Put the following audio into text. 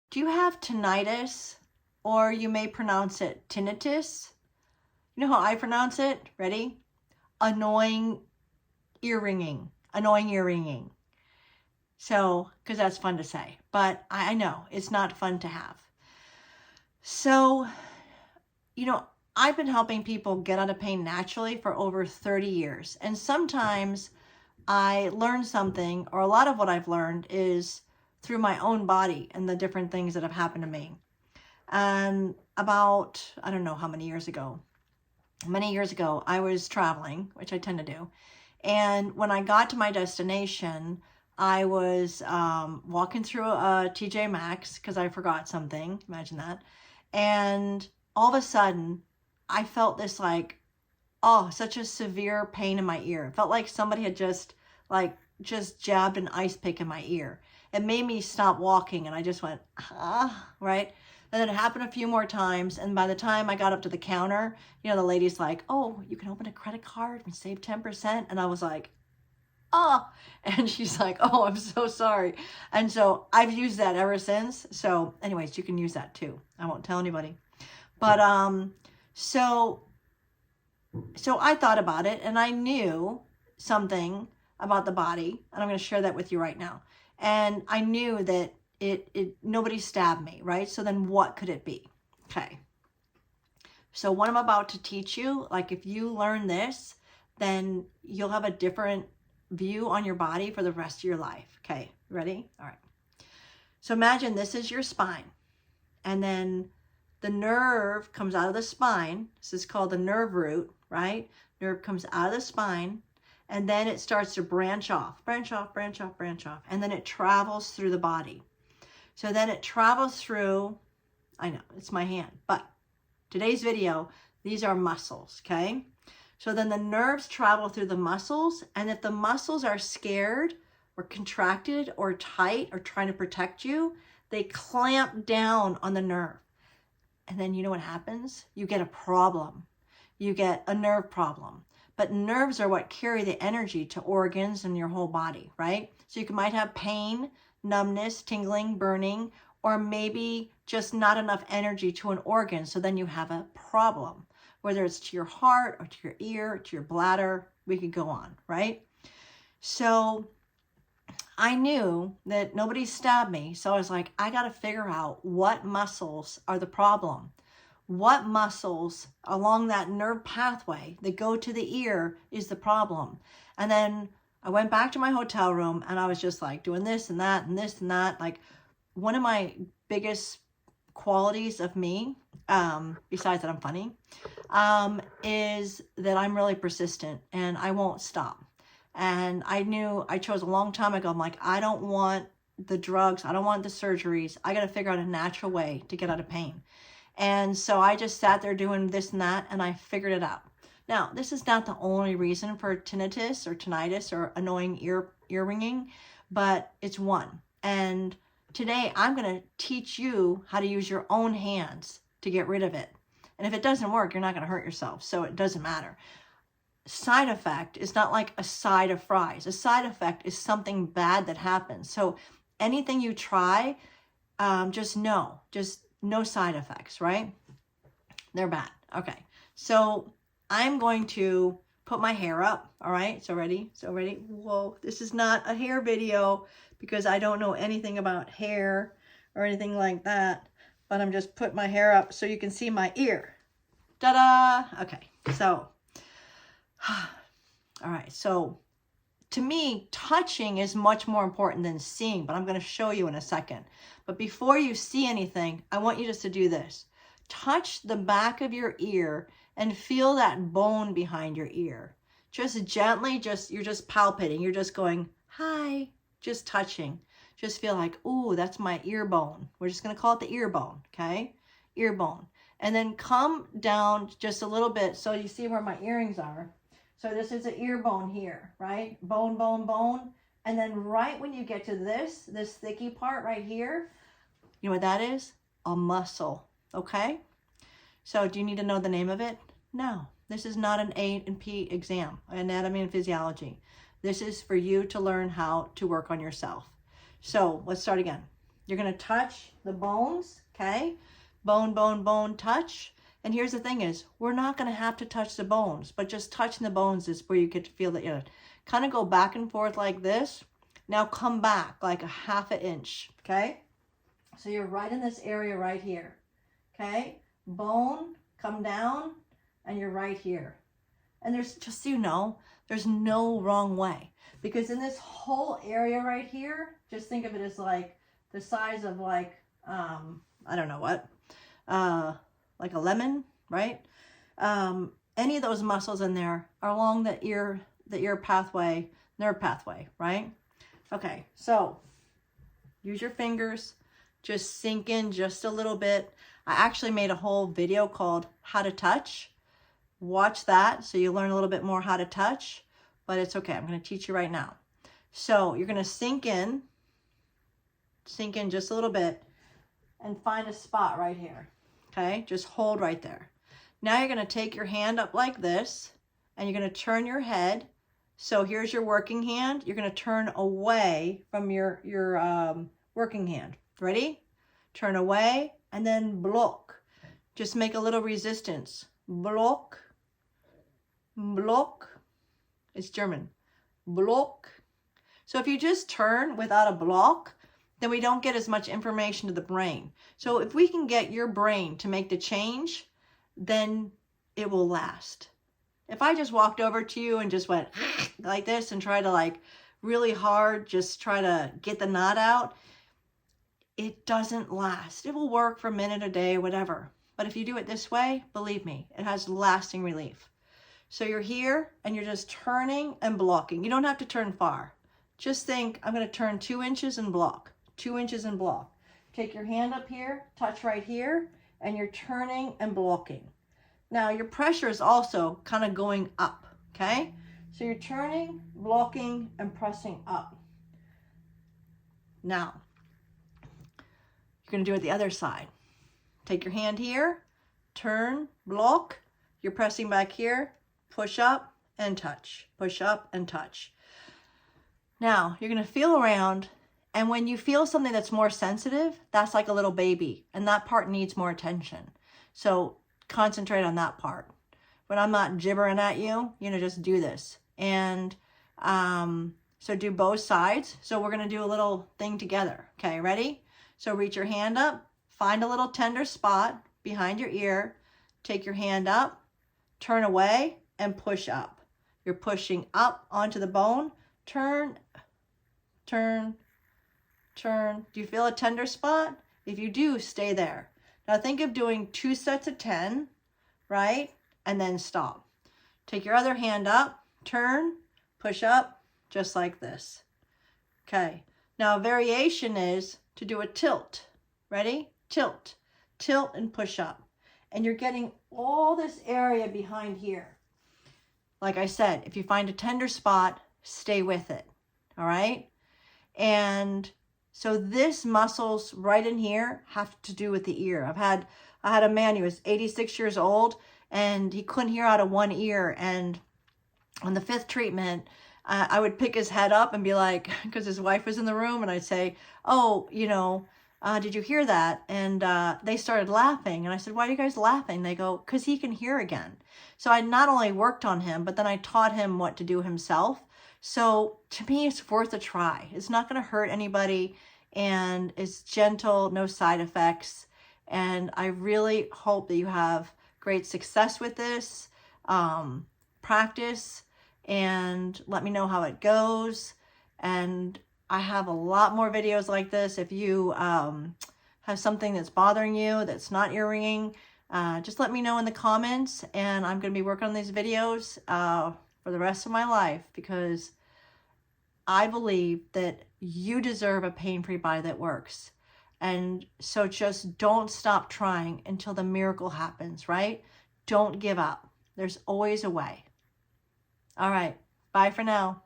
Do you have tinnitus? Or you may pronounce it tinnitus. You know how I pronounce it? Ready? Annoying ear ringing. Annoying ear ringing. So, because that's fun to say. But I know it's not fun to have. So, I've been helping people get out of pain naturally for over 30 years. And sometimes I learn something, or a lot of what I've learned is through my own body and the different things that have happened to me. And about, I don't know how many years ago, I was traveling, which I tend to do. And when I got to my destination, I was walking through a TJ Maxx because I forgot something. Imagine that. And all of a sudden, I felt this such a severe pain in my ear. It felt like somebody had just jabbed an ice pick in my ear. It made me stop walking, and I just went, right? And then it happened a few more times, and by the time I got up to the counter, the lady's like, oh, you can open a credit card and save 10%. And I was like, oh, and she's like, oh, I'm so sorry. And so I've used that ever since. So anyways, you can use that too. I won't tell anybody. But so I thought about it, and I knew something about the body, and I'm going to share that with you right now. And I knew that nobody stabbed me, right? So then what could it be? Okay. So what I'm about to teach you, if you learn this, then you'll have a different view on your body for the rest of your life. Okay, ready? All right. So imagine this is your spine, and then the nerve comes out of the spine. This is called the nerve root, right? Nerve comes out of the spine, and then it starts to branch off, and then it travels through the body. So then it travels through, I know, it's my hand, but today's video, these are muscles, okay? So then the nerves travel through the muscles, and if the muscles are scared or contracted or tight or trying to protect you, they clamp down on the nerve. And then you know what happens? You get a problem. You get a nerve problem. But nerves are what carry the energy to organs in your whole body, right? So you might have pain, numbness, tingling, burning, or maybe just not enough energy to an organ. So then you have a problem, whether it's to your heart or to your ear, to your bladder. We could go on, right? So I knew that nobody stabbed me. So I was like, I got to figure out what muscles are the problem. What muscles along that nerve pathway that go to the ear is the problem. And then I went back to my hotel room, and I was just doing this and that and this and that. One of my biggest qualities of me, besides that I'm funny, is that I'm really persistent and I won't stop. And I chose a long time ago, I'm like, I don't want the drugs. I don't want the surgeries. I got to figure out a natural way to get out of pain. And so I just sat there doing this and that, and I figured it out. Now, this is not the only reason for tinnitus or annoying ear ringing, but it's one. And today I'm going to teach you how to use your own hands to get rid of it. And if it doesn't work, you're not going to hurt yourself. So it doesn't matter. Side effect is not like a side of fries. A side effect is something bad that happens. So anything you try, just no side effects, right? They're bad. Okay. So I'm going to put my hair up. All right. So ready? Whoa, this is not a hair video because I don't know anything about hair or anything like that, but I'm just putting my hair up so you can see my ear. Ta-da! Okay. So, all right. So to me, touching is much more important than seeing, but I'm going to show you in a second. But before you see anything, I want you just to do this. Touch the back of your ear and feel that bone behind your ear. Just gently, you're just palpating. You're just going, hi, just touching. Just feel like, ooh, that's my ear bone. We're just going to call it the ear bone, okay? Ear bone. And then come down just a little bit so you see where my earrings are. So this is an ear bone here, right? Bone, bone, bone. And then right when you get to this thicky part right here, you know what that is? A muscle, okay? So do you need to know the name of it? No, this is not an A&P exam, anatomy and physiology. This is for you to learn how to work on yourself. So let's start again. You're going to touch the bones, okay? Bone, bone, bone, touch. And here's the thing is, we're not going to have to touch the bones, but just touching the bones is where you get to feel that, you know, kind of go back and forth like this. Now come back like a half an inch, okay? So you're right in this area right here, okay? Bone, come down, and you're right here. And there's, just so you know, there's no wrong way. Because in this whole area right here, just think of it as like the size of like, I don't know what, like a lemon, right? Any of those muscles in there are along the ear pathway, nerve pathway, right? Okay, so use your fingers, just sink in just a little bit. I actually made a whole video called How to Touch. Watch that so you learn a little bit more how to touch, but it's okay. I'm going to teach you right now. So you're going to sink in just a little bit and find a spot right here. Okay, just hold right there. Now you're going to take your hand up like this and you're going to turn your head. So here's your working hand. You're going to turn away from your working hand. Ready? Turn away and then block. Just make a little resistance. Block. Block. It's German. Block. So if you just turn without a block, then we don't get as much information to the brain. So if we can get your brain to make the change, then it will last. If I just walked over to you and just went like this and try to like really hard, just try to get the knot out, it doesn't last. It will work for a minute, a day, whatever. But if you do it this way, believe me, it has lasting relief. So you're here and you're just turning and blocking. You don't have to turn far. Just think, I'm going to turn 2 inches and block. 2 inches and block. Take your hand up here, touch right here, and you're turning and blocking. Now your pressure is also kind of going up, okay? So you're turning, blocking, and pressing up. Now, you're going to do it the other side. Take your hand here, turn, block, you're pressing back here, push up and touch, push up and touch. Now, you're going to feel around, and when you feel something that's more sensitive, that's like a little baby, and that part needs more attention. So concentrate on that part. When I'm not gibbering at you, you know, just do this. And so do both sides. So we're going to do a little thing together. Okay, ready? So reach your hand up, find a little tender spot behind your ear, take your hand up, turn away, and push up. You're pushing up onto the bone. Turn, turn, turn. Do you feel a tender spot? If you do, stay there. Now think of doing 2 sets of 10, right? And then stop. Take your other hand up, turn, push up, just like this. Okay. Now a variation is to do a tilt. Ready? Tilt. Tilt and push up. And you're getting all this area behind here. Like I said, if you find a tender spot, stay with it. All right? And so this muscles right in here have to do with the ear. I had a man, he was 86 years old, and he couldn't hear out of one ear. And on the 5th treatment, I would pick his head up and be like, because his wife was in the room, and I'd say, oh, you know, did you hear that? And they started laughing. And I said, why are you guys laughing? They go, because he can hear again. So I not only worked on him, but then I taught him what to do himself. So to me, it's worth a try. It's not going to hurt anybody, and it's gentle, no side effects. And I really hope that you have great success with this. Practice and let me know how it goes. And I have a lot more videos like this. If you have something that's bothering you that's not ear ringing, just let me know in the comments, and I'm going to be working on these videos for the rest of my life, because I believe that you deserve a pain-free body that works. And so just don't stop trying until the miracle happens, right? Don't give up. There's always a way. All right. Bye for now.